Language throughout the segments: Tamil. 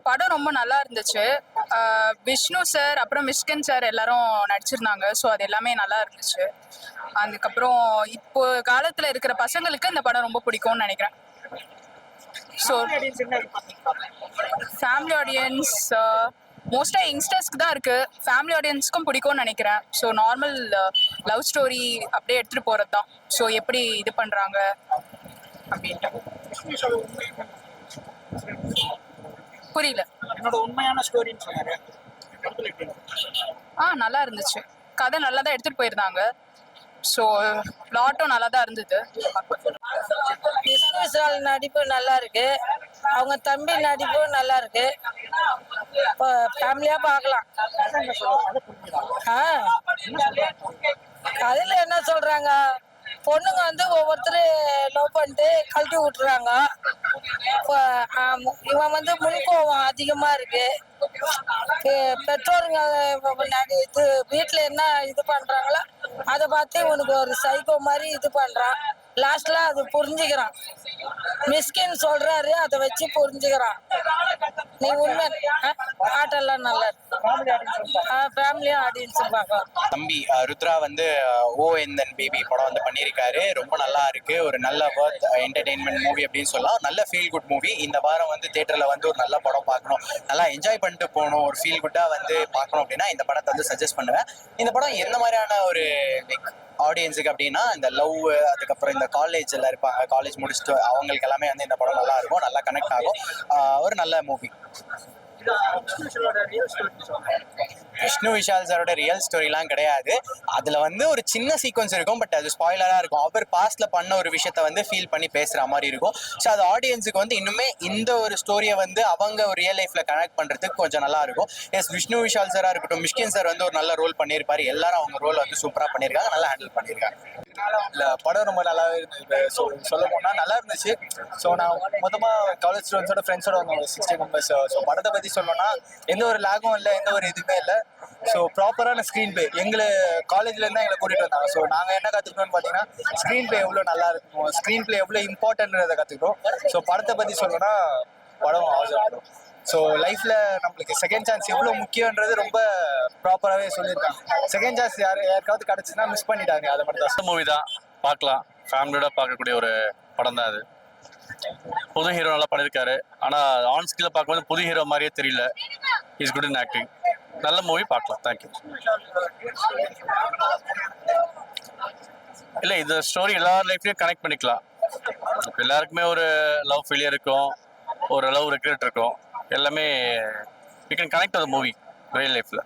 படம் ரொம்ப நல்லா இருந்துச்சு. விஷ்ணு சார், அப்புறம் மிஷ்கின் சார் எல்லாரும் நடிச்சிருந்தாங்க. ஸோ அது எல்லாமே நல்லா இருந்துச்சு. அதுக்கப்புறம் இப்போ காலத்துல இருக்கிற பசங்களுக்கு இந்த படம் ரொம்ப பிடிக்கும்னு நினைக்கிறேன். ஸோ ஃபேமிலி ஆடியன்ஸ் மோஸ்ட்டாக யங்ஸ்டர்ஸ்க்கு தான் இருக்கு. ஃபேமிலி ஆடியன்ஸ்க்கும் பிடிக்கும்னு நினைக்கிறேன். ஸோ நார்மல் லவ் ஸ்டோரி அப்படியே எடுத்துட்டு போறது தான். ஸோ எப்படி இது பண்றாங்க அப்படின்ட்டு. புரியல. என்னோட உண்மையான ஸ்டோரின்னு சொன்னாரு. நல்லா இருந்துச்சு. கதை நல்லா தான் எடுத்துட்டு போயிருந்தாங்க. ஸோ பிளாட்டும் நல்லா தான் இருந்தது. விஷ்ணு சார் நடிப்பு நல்லா இருக்கு, அவங்க தம்பி நடிப்பும் நல்லா இருக்கு. இப்போ ஃபேமிலியா பார்க்கலாம். அதுல என்ன சொல்றாங்க, பொண்ணுங்க வந்து ஒவ்வொருத்தர் லவ் பண்ணிட்டு கழட்டி விட்டுறாங்க. இவன் வந்து முன்கோவம் அதிகமா இருக்கு. பெற்றோருங்க இது வீட்டுல என்ன இது பண்றாங்களோ அதை பார்த்து உனக்கு ஒரு சைக்கோ மாதிரி இது பண்றான். லாஸ்ட்ல அது புரிஞ்சுக்கிறான். மிஸ்கின் சொல்றாரு, அதை வச்சு புரிஞ்சுக்கிறான். நீ உண்மை பாட்டெல்லாம் நல்லா ஃபேமிலியா ஆடியன்ஸ் பார்க்கலாம். தம்பி ருத்ரா வந்து ஓ எந்தன் பேபி படம் வந்து பண்ணியிருக்காரு. ரொம்ப நல்லா இருக்கு. ஒரு நல்ல வர்த் என்டர்டெயின்மெண்ட் மூவி அப்படின்னு சொல்லலாம். நல்ல ஃபீல் குட் மூவி. இந்த வாரம் வந்து தியேட்டர்ல வந்து ஒரு நல்ல படம் பார்க்கணும், நல்லா என்ஜாய் பண்ணிட்டு போகணும், ஒரு ஃபீல் குட்டா வந்து பார்க்கணும் அப்படின்னா இந்த படத்தை வந்து சஜஸ்ட் பண்ணுவேன். இந்த படம் எந்த மாதிரியான ஒரு ஆடியன்ஸுக்கு அப்படின்னா, இந்த லவ், அதுக்கப்புறம் இந்த காலேஜ்ல இருப்பாங்க, காலேஜ் முடிச்சுட்டு அவங்களுக்கு எல்லாமே வந்து இந்த படம் நல்லா இருக்கும், நல்லா கனெக்ட் ஆகும். ஒரு நல்ல மூவி. விஷ்ணு விஷால் சாரோட ரியல் ஸ்டோரிலாம் கிடையாது. அதுல வந்து ஒரு சின்ன சீக்வன்ஸ் இருக்கும், பட் அது ஸ்பாய்லரா இருக்கும். அவர் பாஸ்ட்ல பண்ண ஒரு விஷயத்த வந்து ஃபீல் பண்ணி பேசுற மாதிரி இருக்கும். ஸோ அது ஆடியன்ஸுக்கு வந்து இன்னுமே இந்த ஒரு ஸ்டோரியை வந்து அவங்க ஒரு ரியல் லைஃப்ல கனெக்ட் பண்றதுக்கு கொஞ்சம் நல்லா இருக்கும். எஸ், விஷ்ணு விஷால் சாரா இருக்கட்டும், மிஷ்கின் சார் வந்து ஒரு நல்ல ரோல் பண்ணியிருப்பாரு. எல்லாரும் அவங்க ரோல் வந்து சூப்பரா பண்ணியிருக்காங்க, நல்லா ஹேண்டில் பண்ணியிருக்காங்க. இல்லை, படம் ரொம்ப நல்லாவே இருந்தது. ஸோ சொல்ல போனால் நல்லா இருந்துச்சு. ஸோ நான் மொத்தமாக காலேஜ் ஸ்டூடெண்ட்ஸோட ஃப்ரெண்ட்ஸோட வந்தோம், 60 மெம்பர்ஸ். ஸோ படத்தை பற்றி சொல்லணும்னா எந்த ஒரு லேகும் இல்லை, எந்த ஒரு இதுவுமே இல்லை. ஸோ ப்ராப்பரான ஸ்க்ரீன் பிளே எங்களை காலேஜ்லேருந்து எங்களை கூட்டிகிட்டு வந்தாங்க. ஸோ நாங்கள் என்ன கற்றுக்கணும்னு பார்த்தீங்கன்னா ஸ்க்ரீன் பிளே எவ்வளோ நல்லா இருக்கும், ஸ்க்ரீன் பிளே எவ்வளோ இம்பார்ட்டன்றதை கற்றுக்கிறோம். ஸோ படத்தை பற்றி சொல்லணும்னா படம் அவசியம். ஸோ லைஃப்பில் நம்மளுக்கு செகண்ட் சான்ஸ் எவ்வளோ முக்கியன்றது ரொம்ப ப்ராப்பராகவே சொல்லியிருக்காங்க. செகண்ட் சான்ஸ் யாருக்காவது கிடச்சுன்னா மிஸ் பண்ணிட்டாங்க. அதை மட்டும் தான். மூவி தான், பார்க்கலாம். ஃபேமிலியோட பார்க்கக்கூடிய ஒரு படம் தான் அது. புது ஹீரோ நல்லா பண்ணியிருக்காரு. ஆனால் ஆன் ஸ்கில்ல பார்க்கும்போது புது ஹீரோ மாதிரியே தெரியல. Is good in acting. நல்ல மூவி, பார்க்கலாம். தேங்க்யூ. இல்லை, இந்த ஸ்டோரி எல்லார் லைஃப்லையும் கனெக்ட் பண்ணிக்கலாம். எல்லாருக்குமே ஒரு லவ் ஃபெயிலியர் இருக்கும், ஒரு லவ் ரெக்ரெட் இருக்கும். எல்லாமே you can connect to the movie real லைஃப்ல.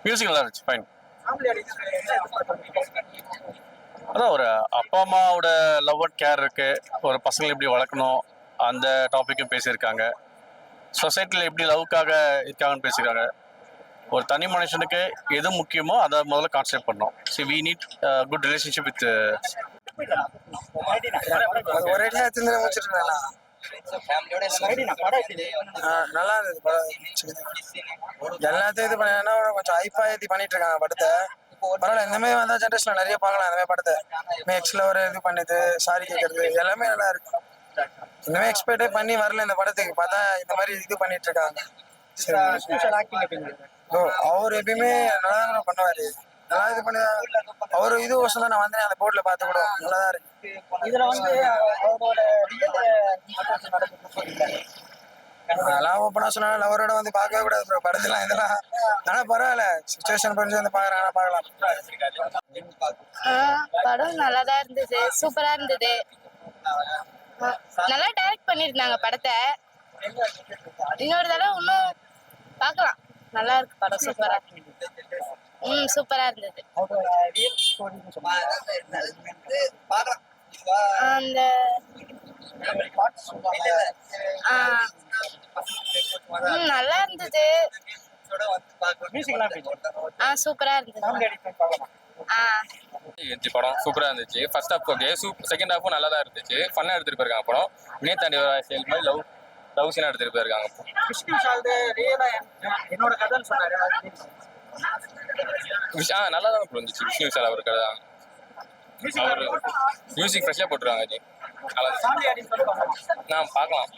மியூசிக் நல்லா இருந்துச்சு, ஃபைன். அதான் ஒரு அப்பா அம்மாவோட லவ் அண்ட் கேர் இருக்கு, ஒரு பசங்களை எப்படி வளர்க்கணும் அந்த டாப்பிக்கும் பேசியிருக்காங்க. சொசைட்டியில் எப்படி லவ்க்காக இருக்காங்கன்னு பேசியிருக்காங்க. ஒரு தனி மனுஷனுக்கு எது முக்கியமோ அதை முதல்ல கான்சென்ட்ரேட் பண்ணோம். So we need good relationship with. நல்லா இருந்தது படம். எல்லாத்தையும் இது பண்ணா கொஞ்சம் ஹைப்பா ஏத்தி பண்ணிட்டு இருக்காங்க படத்தை. பரவாயில்ல, இந்த மாதிரி வந்தா ஜென்ரேஷன்ல நிறைய பார்க்கலாம். இந்த மாதிரி படத்தை எக்ஸ்ல ஒரு இது பண்ணுது, சாரி கேட்கறது எல்லாமே நல்லா இருக்கு. இந்த மாதிரி எக்ஸ்பெக்டே பண்ணி வரல இந்த படத்துக்கு, பார்த்தா இந்த மாதிரி இது பண்ணிட்டு இருக்காங்க. அவர் எப்பயுமே நல்லா தான் பண்ணுவாரு, நல்லா இது பண்ணி அவரு இது வருஷம் தான் நான் வந்தேன், அந்த போர்ட்ல பார்த்து கூட நல்லாதான் இருக்கு. இதுல வந்து அவரோட அதெல்லாம் ஓப்பனா சொன்னாலும் லவரோட வந்து பார்க்கவே கூடாது ப்ரோ படத்துலாம் இதெல்லாம். ஆனா பரவாயில்ல, சிச்சுவேஷன் புரிஞ்சு வந்து பாக்குறாங்க, பார்க்கலாம். படம் நல்லாதான் இருந்தது, சூப்பரா இருந்தது. நல்லா டைரக்ட் பண்ணிருந்தாங்க படத்தை. இன்னொரு தடவை இன்னும் பார்க்கலாம். நல்லா இருக்கு படம், சூப்பரா. சூப்பரா இருந்தது. அந்த நல்லா இருந்தது, சூப்பரா இருந்தது. படம் சூப்பரா இருந்துச்சு. ஃபர்ஸ்ட் ஹாஃப் ஓகே, செகண்ட் ஹாஃபும் நல்லா தான் இருந்துச்சு. ஃபன்னா எடுத்துட்டு போயிருக்காங்க படம். நேத்தாண்டி செயல் மாதிரி லவ் சீனா எடுத்துட்டு போயிருக்காங்க. என்னோட கதைன்னு சொன்னாரு, நல்லா தான் இருந்துச்சு. விஷ்ணு விஷால் அவர் கதை தான். அவர் மியூசிக் ஃப்ரெஷ்ஷாக போட்டுருவாங்க. நான் பார்க்கலாம்.